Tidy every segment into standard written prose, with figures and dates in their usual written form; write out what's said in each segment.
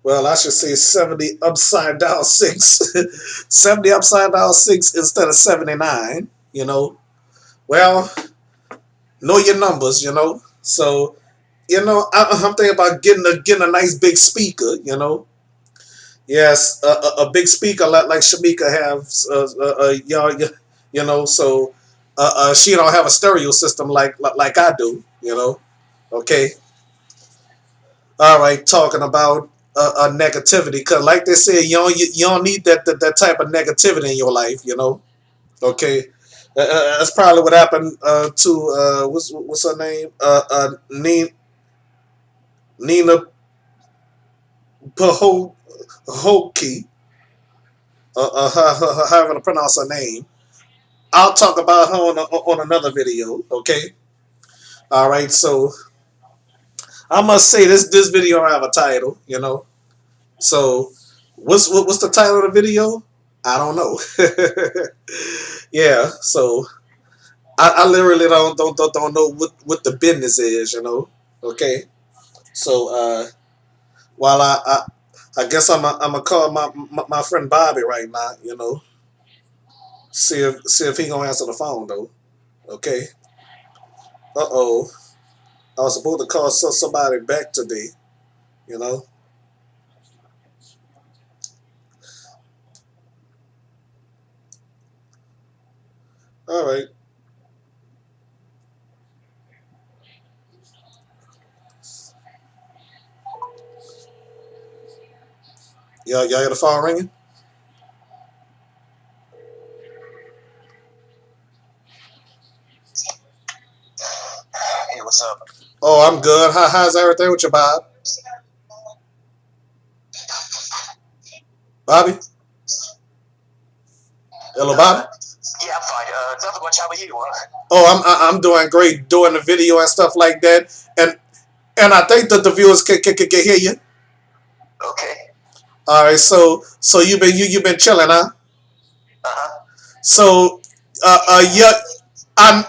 Well, I should say 70 upside down six. 70 upside down six instead of 79, you know. Well, know your numbers, you know. So, I'm thinking about getting a nice big speaker, you know. Yes, a big speaker like Shamika have, y'all, so she don't have a stereo system like I do, you know. Okay, all right, talking about negativity, because like they said, you don't need that type of negativity in your life, you know. Okay, that's probably what happened to what's her name, Nina Pahokee, however to pronounce her name. I'll talk about her on another video. Okay, all right. So I must say this video don't have a title, you know. So what's the title of the video? I don't know. Yeah, so I literally don't know what the business is, you know. Okay, so while I guess I'm gonna call my friend Bobby right now, you know, see if he gonna answer the phone though. Okay. Uh-oh, I was supposed to call somebody back today, you know. All right. Y'all hear the phone ringing? Hey, what's up? Oh, I'm good. How's everything with you, Bob? Bobby? Hello, Bobby? Yeah, I'm fine. Nothing much. How about you? Oh, I'm doing great, doing the video and stuff like that, and I think that the viewers can hear you. Okay. All right, so you've been chilling, huh? Uh-huh. So, yeah, I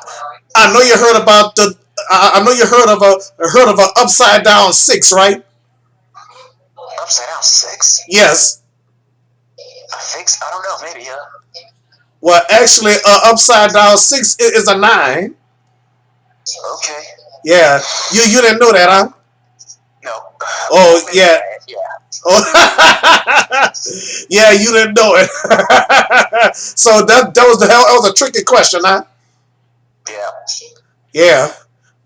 I know you heard about the I know you heard of a upside down six, right? Upside down six? Yes. I think so. I don't know. Maybe. Well, actually, upside down six is a nine. Okay. Yeah, you didn't know that, huh? No. Oh Maybe. yeah. Yeah. Oh, yeah, you didn't know it. So that was a tricky question, huh? Yeah. Yeah.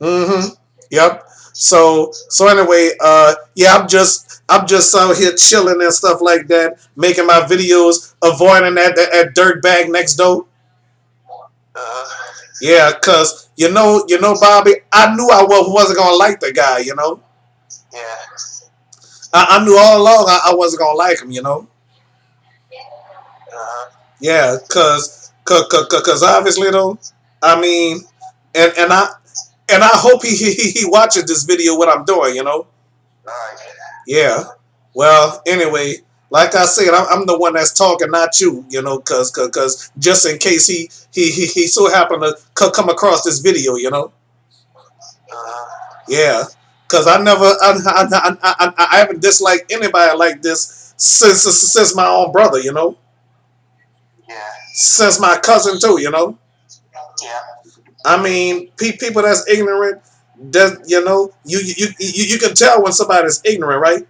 Mm-hmm. Yep. So anyway, yeah, I'm just out here chilling and stuff like that, making my videos, avoiding that dirt bag next door. Uh, Yeah, cause Bobby, I knew I wasn't gonna like the guy. You know, yeah. I knew all along I wasn't gonna like him. You know. Uh-huh. Yeah, cause obviously though, I mean, and I hope he watches this video what I'm doing. You know. All right. Yeah. Well, anyway, like I said, I'm the one that's talking, not you. You know, cause just in case he so happened to come across this video. You know. Uh-huh. Yeah. Cause I haven't disliked anybody like this since my own brother. You know. Yeah. Since my cousin too. You know. Yeah. I mean, people that's ignorant, that you can tell when somebody's ignorant, right?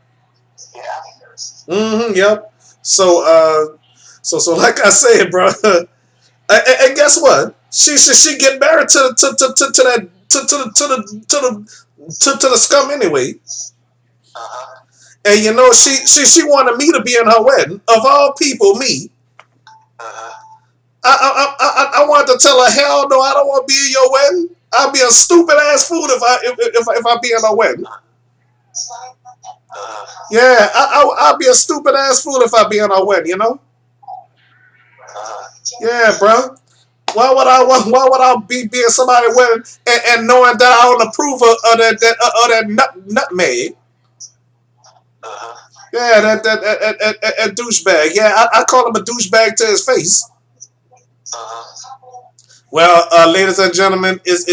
Yeah. Mm-hmm. Yep. So so like I said, bro, and guess what? She get married to that to the scum anyway. Uh-huh. And she wanted me to be in her wedding. Of all people, me. Uh-huh. I wanted to tell her, hell no, I don't want to be in your wedding. I'd be a stupid ass fool if I be in her wedding. Yeah, I'd be a stupid ass fool if I be in her wedding. You know? Yeah, bro. Why would I be in somebody's wedding and knowing that I don't approve of that nutmeg? Uh-huh. Yeah, that douchebag. Yeah, I call him a douchebag to his face. Uh-huh. Well, ladies and gentlemen, this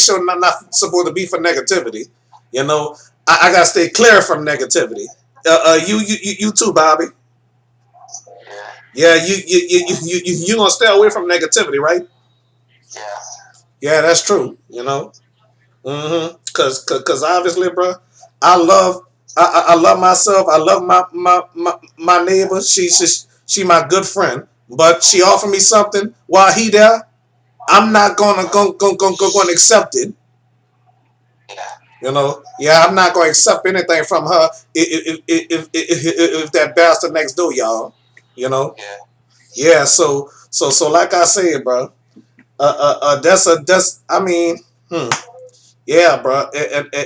show not supposed to be for negativity. You know, I gotta stay clear from negativity. You too, Bobby. Yeah. Yeah, you gonna stay away from negativity, right? Yeah. Yeah, that's true. You know, cause obviously, bro, I love I love myself. I love my neighbor. She my good friend, but she offered me something while he there. I'm not gonna accept it. Yeah. You know, yeah, I'm not gonna accept anything from her if that bastard next door, y'all. You know, Yeah. yeah. So like I said, bro, that's I mean, hmm, yeah, bro,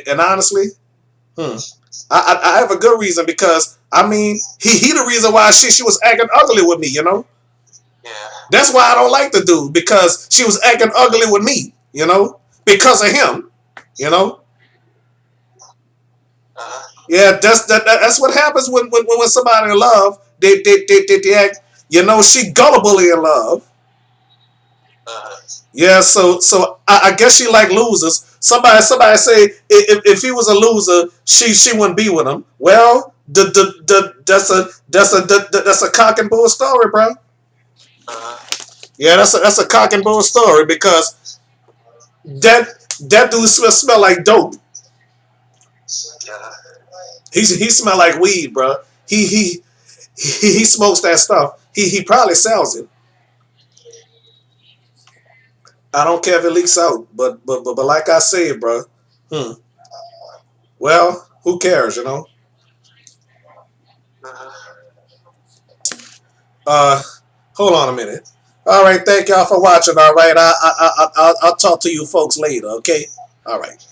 and honestly, hmm, I have a good reason because I mean he the reason why she was acting ugly with me. You know, Yeah. that's why I don't like the dude because she was acting ugly with me. You know, because of him. You know, Uh-huh. yeah, that's what happens when somebody in love they act. You know, she gullible in love. Uh-huh. Yeah, so I guess she like losers. Somebody say if he was a loser, she wouldn't be with him. Well, that's a cock and bull story, bro. Uh-huh. Yeah, that's a cock and bull story because that that dude smell like dope. Uh-huh. He smell like weed, bro. He he he smokes that stuff. He probably sells it. I don't care if it leaks out, but like I said, bro. Hmm. Well, who cares, you know? Uh-huh. Uh, hold on a minute. All right, thank y'all for watching. All right, I'll talk to you folks later. Okay. All right.